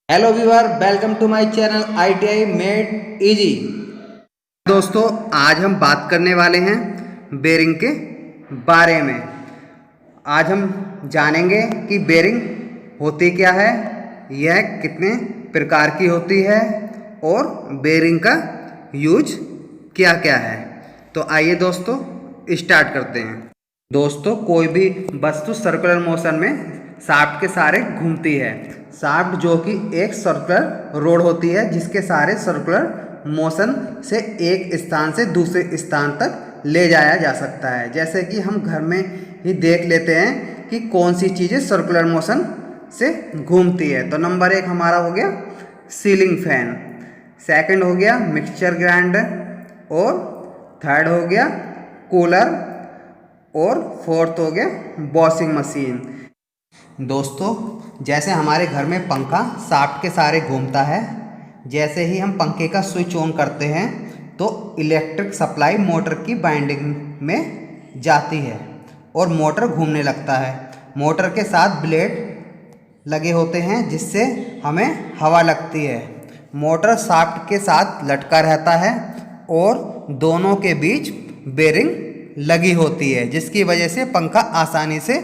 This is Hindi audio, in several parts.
Hello viewer, welcome to my channel ITI made easy. दोस्तों, आज हम बात करने वाले हैं बेरिंग के बारे में। आज हम जानेंगे कि बेरिंग होती क्या है, यह कितने प्रकार की होती है और बेरिंग का यूज क्या क्या है। तो आइए दोस्तों स्टार्ट करते हैं। दोस्तों, कोई भी वस्तु सर्कुलर मोशन में शाफ्ट के सहारे घूमती है। शाफ्ट जो कि एक सर्कुलर रोड होती है जिसके सहारे सर्कुलर मोशन से एक स्थान से दूसरे स्थान तक ले जाया जा सकता है। जैसे कि हम घर में ही देख लेते हैं कि कौन सी चीज़ें सर्कुलर मोशन से घूमती है। तो नंबर 1 हमारा हो गया सीलिंग फैन, सेकंड हो गया मिक्सचर ग्राइंडर और थर्ड हो गया कूलर और फोर्थ हो गया वॉशिंग मशीन। दोस्तों, जैसे हमारे घर में पंखा शाफ्ट के सहारे घूमता है, जैसे ही हम पंखे का स्विच ऑन करते हैं तो इलेक्ट्रिक सप्लाई मोटर की वाइंडिंग में जाती है और मोटर घूमने लगता है। मोटर के साथ ब्लेड लगे होते हैं जिससे हमें हवा लगती है। मोटर शाफ्ट के साथ लटका रहता है और दोनों के बीच बेरिंग लगी होती है जिसकी वजह से पंखा आसानी से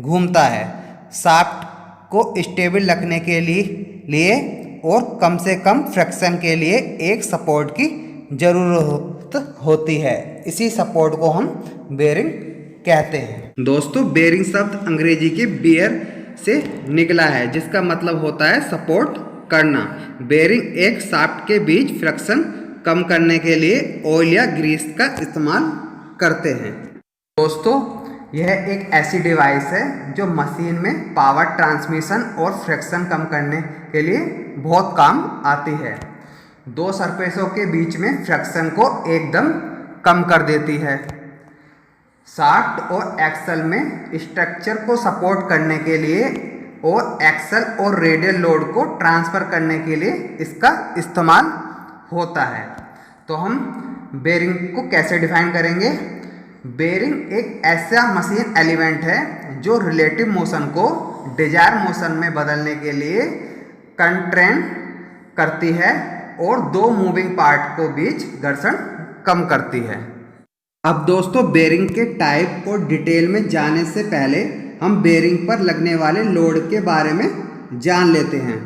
घूमता है। शाफ्ट को स्टेबल रखने के लिए और कम से कम फ्रिक्शन के लिए एक सपोर्ट की ज़रूरत होती है। इसी सपोर्ट को हम बेरिंग कहते हैं। दोस्तों, बेरिंग शब्द अंग्रेजी के बियर से निकला है जिसका मतलब होता है सपोर्ट करना। बेरिंग एक शाफ्ट के बीच फ्रिक्शन कम करने के लिए ऑयल या ग्रीस का इस्तेमाल करते हैं। दोस्तों, यह एक ऐसी डिवाइस है जो मशीन में पावर ट्रांसमिशन और फ्रिक्शन कम करने के लिए बहुत काम आती है। दो सरफेसों के बीच में फ्रिक्शन को एकदम कम कर देती है। शाफ्ट और एक्सल में स्ट्रक्चर को सपोर्ट करने के लिए और एक्सल और रेडियल लोड को ट्रांसफ़र करने के लिए इसका इस्तेमाल होता है। तो हम बेरिंग को कैसे डिफाइन करेंगे? बेरिंग एक ऐसा मशीन एलिमेंट है जो रिलेटिव मोशन को डिजायर मोशन में बदलने के लिए कंट्रेन करती है और दो मूविंग पार्ट को बीच घर्षण कम करती है। अब दोस्तों, बेरिंग के टाइप और डिटेल में जाने से पहले हम बेरिंग पर लगने वाले लोड के बारे में जान लेते हैं,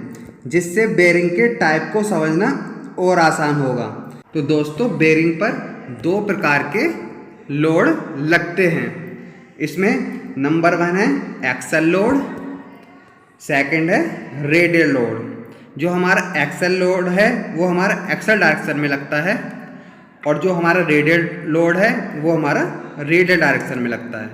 जिससे बेरिंग के टाइप को समझना और आसान होगा। तो दोस्तों, बेरिंग पर दो प्रकार के लोड लगते हैं। इसमें नंबर 1 है एक्सल लोड, सेकंड है रेडियल लोड। जो हमारा एक्सल लोड है वो हमारा एक्सल डायरेक्शन में लगता है और जो हमारा रेडियल लोड है वो हमारा रेडियल डायरेक्शन में लगता है।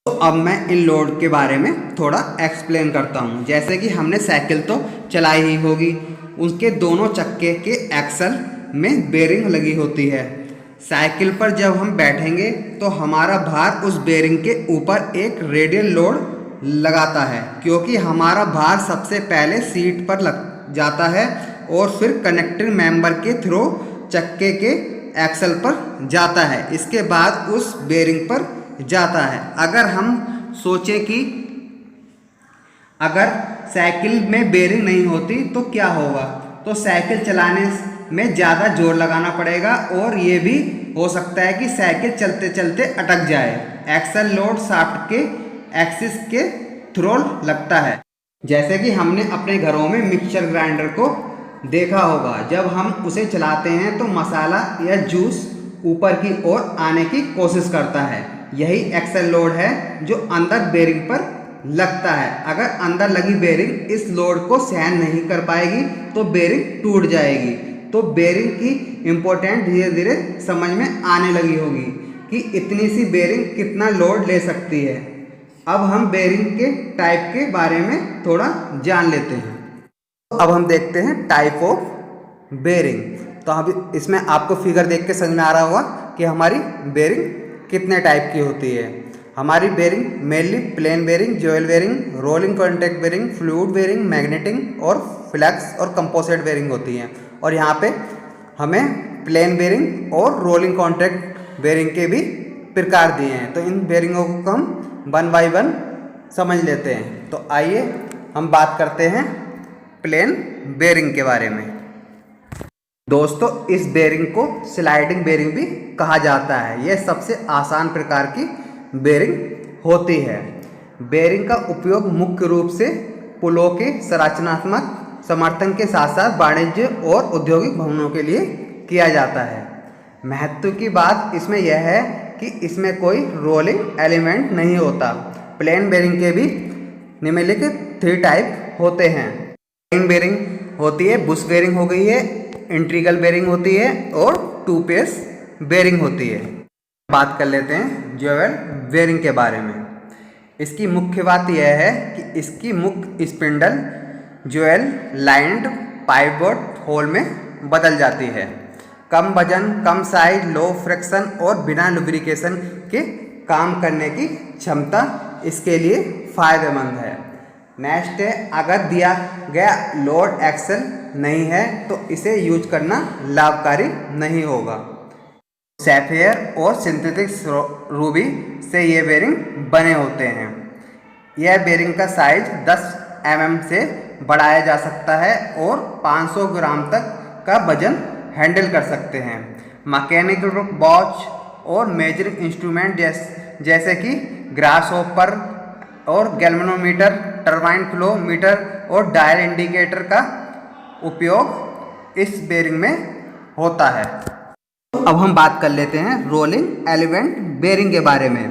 तो अब मैं इन लोड के बारे में थोड़ा एक्सप्लेन करता हूँ। जैसे कि हमने साइकिल तो चलाई ही होगी, उसके दोनों चक्के के एक्सल में बेरिंग लगी होती है। साइकिल पर जब हम बैठेंगे तो हमारा भार उस बेरिंग के ऊपर एक रेडियल लोड लगाता है, क्योंकि हमारा भार सबसे पहले सीट पर लग जाता है और फिर कनेक्टिंग मेंबर के थ्रू चक्के के एक्सल पर जाता है। इसके बाद उस बेरिंग पर जाता है। अगर हम सोचें कि अगर साइकिल में बेरिंग नहीं होती तो क्या होगा, तो साइकिल चलाने में ज़्यादा जोर लगाना पड़ेगा और ये भी हो सकता है कि साइकिल चलते चलते अटक जाए। एक्सल लोड शाफ्ट के एक्सिस के थ्रू लगता है। जैसे कि हमने अपने घरों में मिक्सचर ग्राइंडर को देखा होगा, जब हम उसे चलाते हैं तो मसाला या जूस ऊपर की ओर आने की कोशिश करता है। यही एक्सल लोड है जो अंदर बेरिंग पर लगता है। अगर अंदर लगी बेरिंग इस लोड को सहन नहीं कर पाएगी तो बेरिंग टूट जाएगी। तो बेरिंग की इम्पोर्टेंट धीरे धीरे समझ में आने लगी होगी कि इतनी सी बेरिंग कितना लोड ले सकती है। अब हम बेरिंग के टाइप के बारे में थोड़ा जान लेते हैं। अब हम देखते हैं टाइप ऑफ बेरिंग। तो अब इसमें आपको फिगर देख के समझ में आ रहा होगा कि हमारी बेरिंग कितने टाइप की होती है। हमारी bearing mainly plain bearing, jewel bearing, rolling contact bearing, fluid bearing, magnetic और फ्लेक्स और कंपोजिट बेरिंग होती हैं। और यहाँ पे हमें प्लेन बेरिंग और रोलिंग कॉन्टैक्ट बेरिंग के भी प्रकार दिए हैं। तो इन बेरिंगों को हम 1 बाय 1 समझ लेते हैं। तो आइए हम बात करते हैं प्लेन बेरिंग के बारे में। दोस्तों इस बेरिंग को स्लाइडिंग बेरिंग भी कहा जाता है। यह सबसे आसान प्रकार की बेरिंग होती है। बेरिंग का उपयोग मुख्य रूप से पुलों के संरचनात्मक समर्थन के साथ साथ वाणिज्य और औद्योगिक भवनों के लिए किया जाता है। महत्व की बात इसमें यह है कि इसमें कोई रोलिंग एलिमेंट नहीं होता। प्लेन बेरिंग के भी निम्नलिखित 3 टाइप होते हैं। प्लेन बेरिंग होती है, बुश बेरिंग हो गई है, इंट्रीगल बेरिंग होती है और 2 फेस बेरिंग होती है। बात कर लेते हैं ज्वेल बेरिंग के बारे में। इसकी मुख्य बात यह है कि इसकी मुख्य spindle jewel lined pivot hole में बदल जाती है। कम वजन, कम साइज, लो फ्रिक्शन और बिना लुब्रिकेशन के काम करने की क्षमता इसके लिए फायदेमंद है। नेक्स्ट है, अगर दिया गया लोड एक्सल नहीं है तो इसे यूज करना लाभकारी नहीं होगा। सैफियर और सिंथेटिक रूबी से ये बेरिंग बने होते हैं। यह बेरिंग का साइज 10 mm से बढ़ाया जा सकता है और 500 ग्राम तक का वजन हैंडल कर सकते हैं। मैकेनिकल वॉच और मेजरिंग इंस्ट्रूमेंट जैसे कि ग्रास हॉपर और गैल्वेनोमीटर, टरबाइन फ्लो मीटर और डायल इंडिकेटर का उपयोग इस बेरिंग में होता है। अब हम बात कर लेते हैं रोलिंग एलिमेंट बेरिंग के बारे में।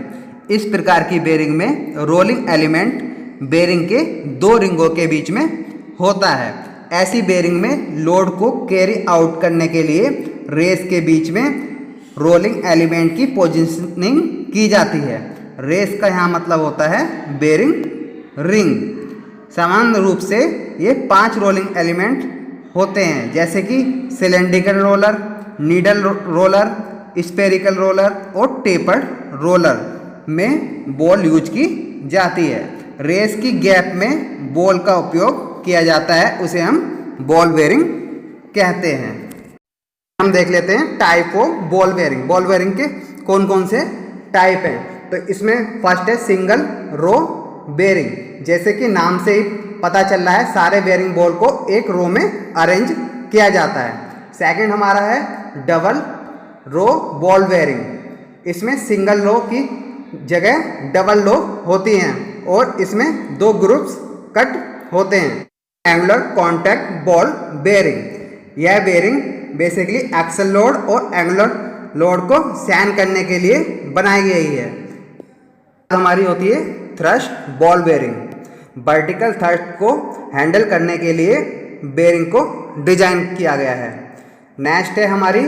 इस प्रकार की बेरिंग में रोलिंग एलिमेंट बेरिंग के 2 रिंगों के बीच में होता है। ऐसी बेरिंग में लोड को कैरी आउट करने के लिए रेस के बीच में रोलिंग एलिमेंट की पोजीशनिंग की जाती है। रेस का यहाँ मतलब होता है बेरिंग रिंग। सामान्य रूप से ये 5 रोलिंग एलिमेंट होते हैं, जैसे कि cylindrical roller, needle roller, spherical roller और टेपर्ड रोलर में बॉल यूज की जाती है। रेस की गैप में बॉल का उपयोग किया जाता है, उसे हम बॉल बेरिंग कहते हैं। हम देख लेते हैं type of ball bearing. Ball bearing के कौन कौन से टाइप हैं। तो इसमें फर्स्ट है सिंगल रो बेरिंग। जैसे कि नाम से ही पता चल रहा है, सारे बेरिंग बॉल को एक रो में अरेंज किया जाता है। सेकंड हमारा है डबल रो बॉल बेरिंग। इसमें सिंगल रो की जगह डबल रो होती हैं और इसमें 2 ग्रुप्स कट होते हैं। Angular contact ball bearing. यह बेरिंग बेसिकली एक्सल लोड और एंगुलर लोड को सहन करने के लिए बनाई गई है। हमारी होती है thrust ball bearing. Vertical thrust को हैंडल करने के लिए बेरिंग को डिजाइन किया गया है। नेक्स्ट है हमारी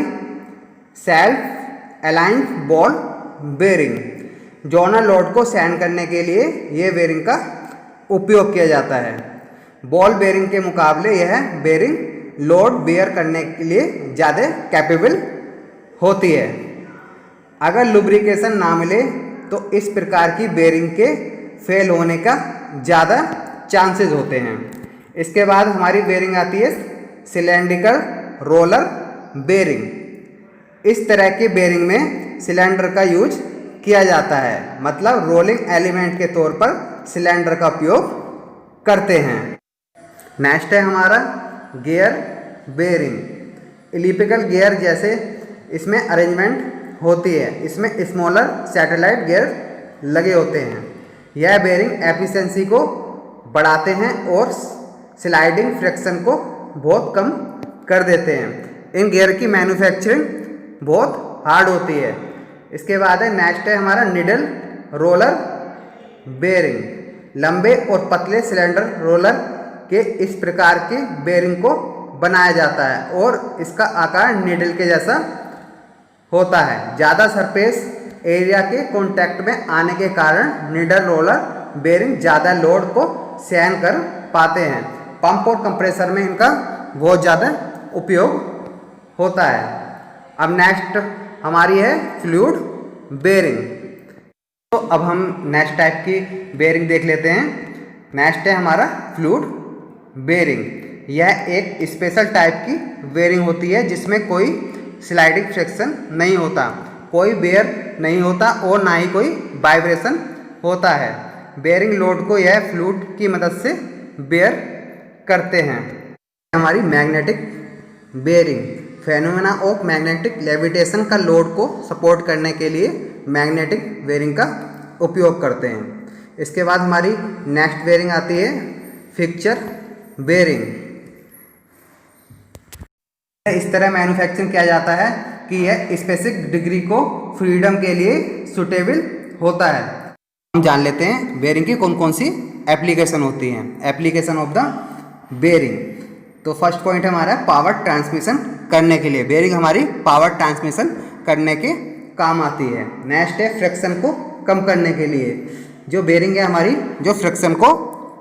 self aligned ball bearing. Zonal load को सहन करने के लिए यह बेरिंग का उपयोग किया जाता है। बॉल बेरिंग के मुकाबले यह बेरिंग लोड बेयर करने के लिए ज़्यादा कैपेबल होती है। अगर लुब्रिकेशन ना मिले तो इस प्रकार की बेरिंग के फेल होने का ज़्यादा चांसेस होते हैं। इसके बाद हमारी बेरिंग आती है सिलेंड्रिकल रोलर बेरिंग। इस तरह के बेरिंग में सिलेंडर का यूज किया जाता है, मतलब रोलिंग एलिमेंट के तौर पर सिलेंडर का उपयोग करते हैं। नेक्स्ट है हमारा गियर बेरिंग। इलिप्टिकल गियर जैसे इसमें अरेंजमेंट होती है। इसमें स्मॉलर सैटेलाइट गियर लगे होते हैं। यह बेरिंग एफिशिएंसी को बढ़ाते हैं और स्लाइडिंग फ्रिक्शन को बहुत कम कर देते हैं। इन गियर की मैन्युफैक्चरिंग बहुत हार्ड होती है। इसके बाद है नेक्स्ट है हमारा निडल रोलर बेरिंग। लंबे और पतले सिलेंडर रोलर के इस प्रकार के बेरिंग को बनाया जाता है और इसका आकार निडल के जैसा होता है। ज़्यादा सरफेस एरिया के कांटेक्ट में आने के कारण निडल रोलर बेरिंग ज़्यादा लोड को सहन कर पाते हैं। पंप और कंप्रेसर में इनका बहुत ज़्यादा उपयोग होता है। अब नेक्स्ट हमारी है फ्लूइड बेरिंग। तो अब हम नेक्स्ट टाइप की बेरिंग देख लेते हैं। नेक्स्ट है हमारा फ्लूइड बेरिंग। यह एक स्पेशल टाइप की बेरिंग होती है जिसमें कोई स्लाइडिंग फ्रिक्शन नहीं होता, कोई बेयर नहीं होता और ना ही कोई वाइब्रेशन होता है। बेरिंग लोड को यह फ्लूइड की मदद से बेयर करते हैं। हमारी magnetic bearing, phenomena of magnetic levitation का लोड को सपोर्ट करने के लिए मैग्नेटिक बेरिंग का उपयोग करते हैं। इसके बाद हमारी नेक्स्ट बेरिंग आती है फिक्चर बेरिंग। इस तरह मैन्युफैक्चरिंग किया जाता है कि यह स्पेसिफिक डिग्री को फ्रीडम के लिए सुटेबल होता है। हम जान लेते हैं बेरिंग की कौन कौन सी एप्लीकेशन होती हैं। एप्लीकेशन ऑफ द बेरिंग, तो फर्स्ट पॉइंट हमारा पावर ट्रांसमिशन करने के लिए, बेरिंग हमारी पावर ट्रांसमिशन करने के काम आती है। नेक्स्ट है फ्रिक्शन को कम करने के लिए, जो बेरिंग है हमारी जो फ्रिक्शन को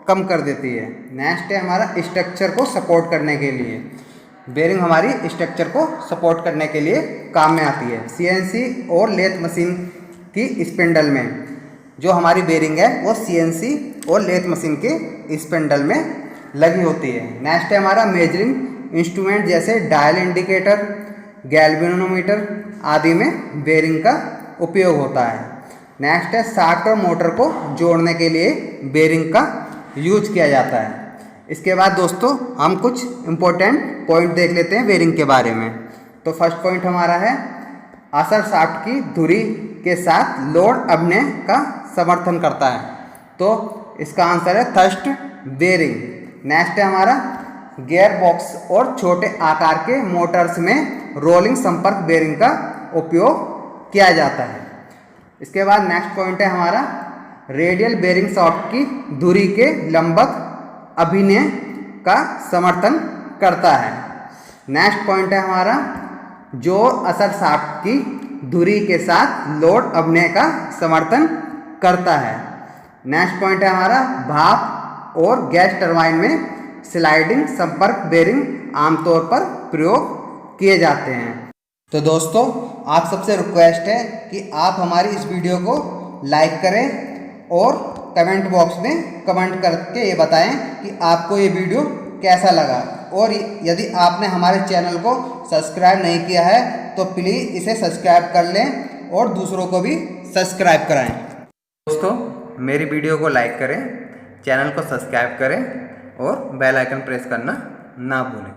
कम कर देती है। नेक्स्ट है हमारा स्ट्रक्चर को सपोर्ट करने के लिए, बेरिंग हमारी स्ट्रक्चर को सपोर्ट करने के लिए काम में आती है। सीएनसी और लेथ मशीन की स्पिंडल में जो हमारी बेरिंग है वो सीएनसी और लेथ मशीन के स्पिंडल में लगी होती है। नेक्स्ट है हमारा मेजरिंग इंस्ट्रूमेंट जैसे डायल इंडिकेटर, गैल्वेनोमीटर आदि में बेरिंग का उपयोग होता है। नेक्स्ट है शाफ्ट और मोटर को जोड़ने के लिए बेरिंग का यूज किया जाता है। इसके बाद दोस्तों हम कुछ इम्पोर्टेंट पॉइंट देख लेते हैं बेरिंग के बारे में। तो फर्स्ट पॉइंट हमारा है असर शाफ्ट की धुरी के साथ लोड अभिनय का समर्थन करता है, तो इसका आंसर है थ्रस्ट बेरिंग। नेक्स्ट है हमारा गियर बॉक्स और छोटे आकार के मोटर्स में रोलिंग संपर्क बेरिंग का उपयोग किया जाता है। इसके बाद नेक्स्ट पॉइंट है हमारा रेडियल बेरिंग शाफ्ट की धुरी के लंबवत अभिनय का समर्थन करता है। नेक्स्ट पॉइंट है हमारा जो असर शाफ्ट की धुरी के साथ लोड अभिनय का समर्थन करता है। नेक्स्ट पॉइंट है हमारा भाप और गैस टरबाइन में स्लाइडिंग संपर्क बेरिंग आमतौर पर प्रयोग किए जाते हैं। तो दोस्तों आप सबसे रिक्वेस्ट है कि आप हमारी इस वीडियो को लाइक करें और कमेंट बॉक्स में कमेंट करके ये बताएं कि आपको ये वीडियो कैसा लगा, और यदि आपने हमारे चैनल को सब्सक्राइब नहीं किया है तो प्लीज़ इसे सब्सक्राइब कर लें और दूसरों को भी सब्सक्राइब कराएं। दोस्तों मेरी वीडियो को लाइक करें, चैनल को सब्सक्राइब करें और बेल आइकन प्रेस करना ना भूलें।